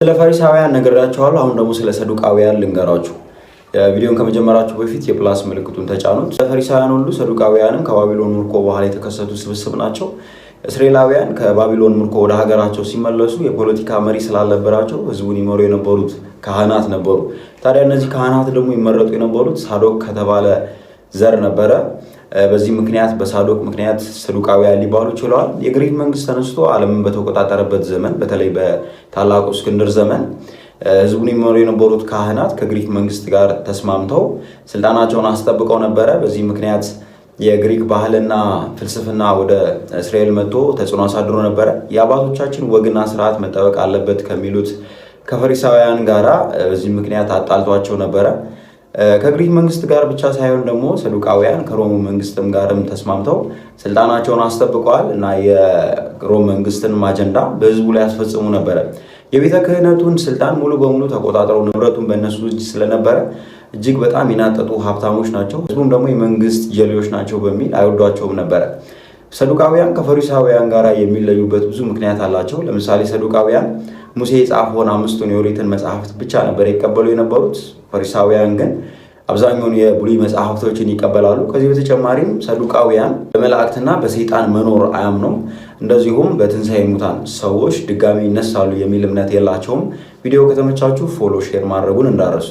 ስለ ፈሪሳውያን ነግራችኋለሁ። አሁን ደግሞ ስለ ሰዱቃውያን ልንገራችሁ። ቪዲዮን ከመጀመራችሁ በፊት የፕላስ ምልክቱን ተጫኑት። ፈሪሳውያን ሁሉ ሰዱቃውያንም ከባቢሎን ምርኮ በኋላ የተከሰቱ ስብስብ ናቸው። እስራኤላውያን ከባቢሎን ምርኮ ወደ ሀገራቸው ሲመለሱ የፖለቲካ መሪ ስላልነበራቸው ህዝቡን ይመሩ የነበሩት ካህናት ነበሩ። ታዲያ እነዚህ ካህናት ደግሞ ይመረጡ የነበሩት ሳዶቅ ከተባለ ዘር ነበረ። በዚህ ምክንያት በሳዶቅ ምክንያት ሰዱቃውያን ሊባሉ ችለዋል። የግሪክ መንግስት ተነስቶ ዓለምን በተቆጣጠረበት ዘመን በተለይ በታላቁ እስክንድር ዘመን ህዝቡን ይመሩ የነበሩት ካህናት ከግሪክ መንግስት ጋር ተስማምተው ስልጣናቸውን አስጠብቀው ነበረ። በዚህ ምክንያት የግሪክ ባህልና ፍልስፍና ወደ እስራኤል መጥቶ ተጽዕኖ አሳድሮ ነበረ። የአባቶቻችን ወግና ስርዓት መጠበቅ አለበት ከሚሉት ከፈሪሳውያን ጋራ በዚህ ምክንያት አጣልቷቸው ነበረ። ከግሪክ መንግስት ጋር ብቻ ሳይሆን ደግሞ ሰዱቃውያን ከሮም መንግስትም ጋርም ተስማምተው ስልጣናቸውን አስጠብቀዋል እና የሮም መንግስትን አጀንዳ በህዝቡ ላይ ያስፈጽሙ ነበረ። የቤተ ክህነቱን ስልጣን ሙሉ በሙሉ ተቆጣጥረው ንብረቱን በእነሱ እጅ ስለነበረ እጅግ በጣም ይናጠጡ ሀብታሞች ናቸው። ህዝቡም ደግሞ የመንግስት ጀሌዎች ናቸው በሚል አይወዷቸውም ነበረ። ሰዱቃውያን ከፈሪሳውያን ጋር የሚለዩበት ብዙ ምክንያት አላቸው። ለምሳሌ ሰዱቃውያን ሙሴ የጻፈውን 5ቱን የኦሪትን መጽሐፍት ብቻ ነበር ይቀበሉ የነበሩት። ፈሪሳውያን ግን አብዛኛውን የብሉይ መጽሐፍቶችን ይቀበላሉ። ከዚህ በተጨማሪም ሰዱቃውያን በመላእክትና በሰይጣን መኖር አያምኑም። እንደዚሁም በትንሣኤ ሙታን ሰዎች ድጋሚ ይነሳሉ የሚል እምነት የላቸውም። ቪዲዮ ከተመቻችሁ ፎሎ፣ ሼር ማድረጉን እንዳረሱ